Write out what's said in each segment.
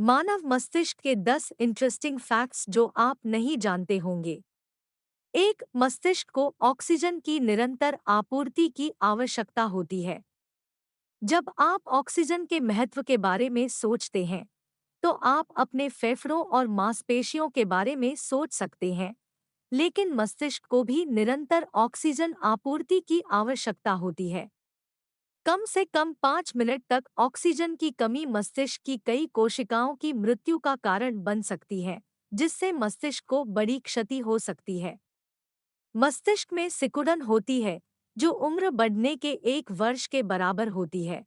मानव मस्तिष्क के 10 interesting facts जो आप नहीं जानते होंगे। एक, मस्तिष्क को ऑक्सीजन की निरंतर आपूर्ति की आवश्यकता होती है। जब आप ऑक्सीजन के महत्व के बारे में सोचते हैं, तो आप अपने फेफड़ों और मांसपेशियों के बारे में सोच सकते हैं, लेकिन मस्तिष्क को भी निरंतर ऑक्सीजन आपूर्ति की आवश्यकता होती है। कम से कम 5 मिनट तक ऑक्सीजन की कमी मस्तिष्क की कई कोशिकाओं की मृत्यु का कारण बन सकती है, जिससे मस्तिष्क को बड़ी क्षति हो सकती है। मस्तिष्क में सिकुड़न होती है, जो उम्र बढ़ने के 1 वर्ष के बराबर होती है।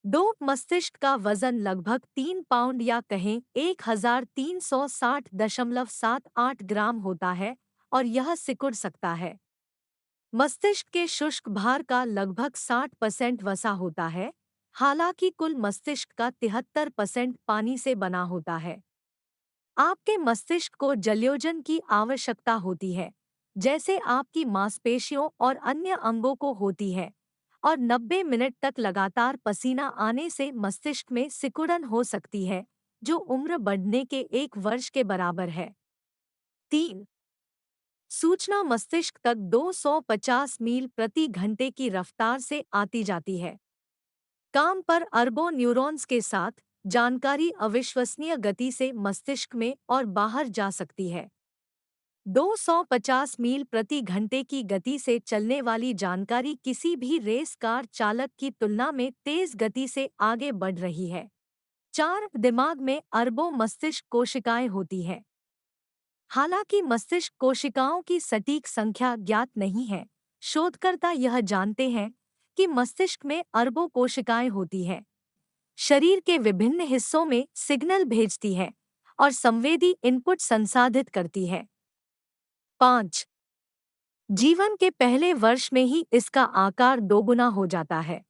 दो, मस्तिष्क का वजन लगभग 3 पाउंड या कहें 1360.78 ग्राम होता है और यह सिकुड़ सकता है। मस्तिष्क के शुष्क भार का लगभग 60% वसा होता है, हालांकि कुल मस्तिष्क का 73% पानी से बना होता है। आपके मस्तिष्क को जलयोजन की आवश्यकता होती है, जैसे आपकी मांसपेशियों और अन्य अंगों को होती है, और 90 मिनट तक लगातार पसीना आने से मस्तिष्क में सिकुड़न हो सकती है, जो उम्र बढ़ने के 1 वर्ष के बराबर है। 3, सूचना मस्तिष्क तक 250 मील प्रति घंटे की रफ्तार से आती जाती है। काम पर अरबों न्यूरॉन्स के साथ जानकारी अविश्वसनीय गति से मस्तिष्क में और बाहर जा सकती है। 250 मील प्रति घंटे की गति से चलने वाली जानकारी किसी भी रेस कार चालक की तुलना में तेज गति से आगे बढ़ रही है। 4, दिमाग में अरबों मस्तिष्क कोशिकाएं होती हैं। हालांकि मस्तिष्क कोशिकाओं की सटीक संख्या ज्ञात नहीं है, शोधकर्ता यह जानते हैं कि मस्तिष्क में अरबों कोशिकाएं होती हैं। शरीर के विभिन्न हिस्सों में सिग्नल भेजती है और संवेदी इनपुट संसाधित करती है। 5, जीवन के पहले वर्ष में ही इसका आकार दोगुना हो जाता है।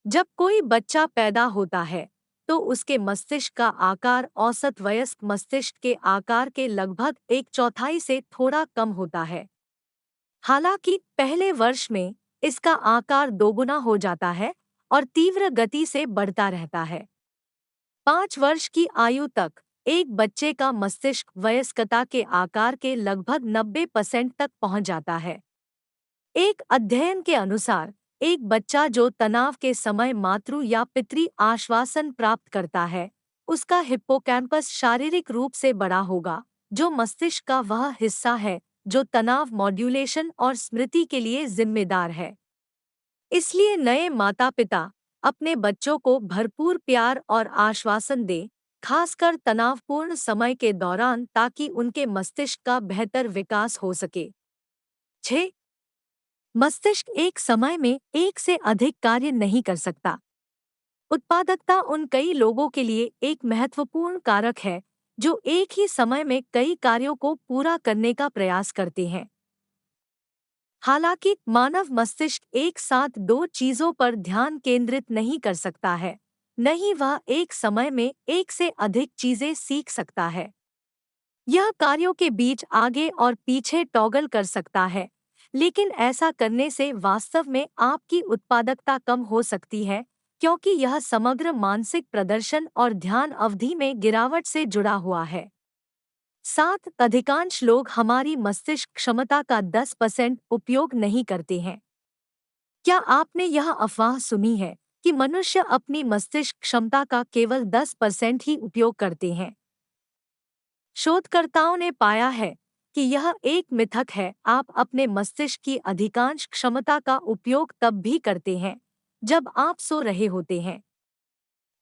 जब कोई बच्चा पैदा होता है, तो उसके मस्तिष्क का आकार औसत वयस्क मस्तिष्क के आकार के लगभग 1/4 से थोड़ा कम होता है। हालांकि पहले वर्ष में इसका आकार दोगुना हो जाता है और तीव्र गति से बढ़ता रहता है। 5 वर्ष की आयु तक एक बच्चे का मस्तिष्क वयस्कता के आकार के लगभग 90% तक पहुंच जाता है। एक अध्ययन के अनुसार एक बच्चा जो तनाव के समय मातृ या पितृ आश्वासन प्राप्त करता है, उसका हिप्पोकैम्पस शारीरिक रूप से बड़ा होगा, जो मस्तिष्क का वह हिस्सा है जो तनाव मॉड्यूलेशन और स्मृति के लिए जिम्मेदार है। इसलिए नए माता-पिता अपने बच्चों को भरपूर प्यार और आश्वासन दें, खासकर तनावपूर्ण समय के दौरान, ताकि उनके मस्तिष्क का बेहतर विकास हो सके। 6, मस्तिष्क एक समय में एक से अधिक कार्य नहीं कर सकता। उत्पादकता उन कई लोगों के लिए एक महत्वपूर्ण कारक है जो एक ही समय में कई कार्यों को पूरा करने का प्रयास करते हैं। हालांकि मानव मस्तिष्क एक साथ दो चीजों पर ध्यान केंद्रित नहीं कर सकता है, न ही वह एक समय में एक से अधिक चीजें सीख सकता है। यह कार्यों के बीच आगे और पीछे टॉगल कर सकता है, लेकिन ऐसा करने से वास्तव में आपकी उत्पादकता कम हो सकती है, क्योंकि यह समग्र मानसिक प्रदर्शन और ध्यान अवधि में गिरावट से जुड़ा हुआ है। 7, अधिकांश लोग हमारी मस्तिष्क क्षमता का 10% उपयोग नहीं करते हैं। क्या आपने यह अफवाह सुनी है कि मनुष्य अपनी मस्तिष्क क्षमता का केवल 10% ही उपयोग करते हैं? शोधकर्ताओं ने पाया है कि यह एक मिथक है। आप अपने मस्तिष्क की अधिकांश क्षमता का उपयोग तब भी करते हैं जब आप सो रहे होते हैं।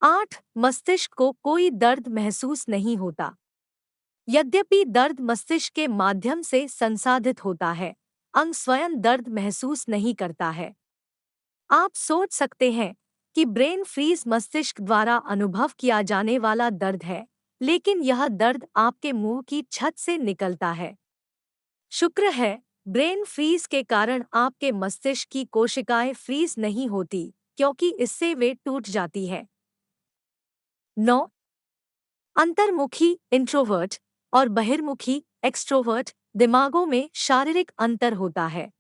8, मस्तिष्क को कोई दर्द महसूस नहीं होता। यद्यपि दर्द मस्तिष्क के माध्यम से संसाधित होता है, अंग स्वयं दर्द महसूस नहीं करता है। आप सोच सकते हैं कि ब्रेन फ्रीज मस्तिष्क द्वारा अनुभव किया जाने वाला दर्द है, लेकिन यह दर्द आपके मुंह की छत से निकलता है। शुक्र है, ब्रेन फ्रीज के कारण आपके मस्तिष्क की कोशिकाएं फ्रीज नहीं होती, क्योंकि इससे वे टूट जाती है। 9, अंतर्मुखी इंट्रोवर्ट और बहिर्मुखी एक्सट्रोवर्ट दिमागों में शारीरिक अंतर होता है।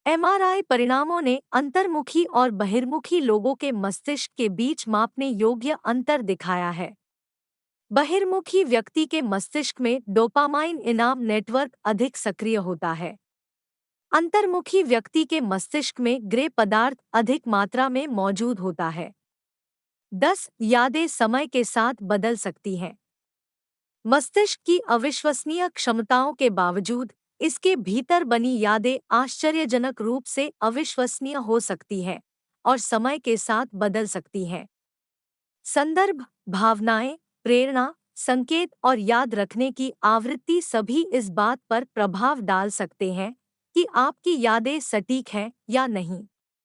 एमआरआई परिणामों ने अंतर्मुखी और बहिर्मुखी लोगों के मस्तिष्क के बीच मापने योग्य अंतर दिखाया है। बहिर्मुखी व्यक्ति के मस्तिष्क में डोपामाइन इनाम नेटवर्क अधिक सक्रिय होता है। अंतर्मुखी व्यक्ति के मस्तिष्क में ग्रे पदार्थ अधिक मात्रा में मौजूद होता है। 10 यादें समय के साथ बदल सकती हैं। मस्तिष्क की अविश्वसनीय क्षमताओं के बावजूद इसके भीतर बनी यादें आश्चर्यजनक रूप से अविश्वसनीय हो सकती हैं और समय के साथ बदल सकती हैं। संदर्भ, भावनाएं, प्रेरणा, संकेत और याद रखने की आवृत्ति सभी इस बात पर प्रभाव डाल सकते हैं कि आपकी यादें सटीक हैं या नहीं।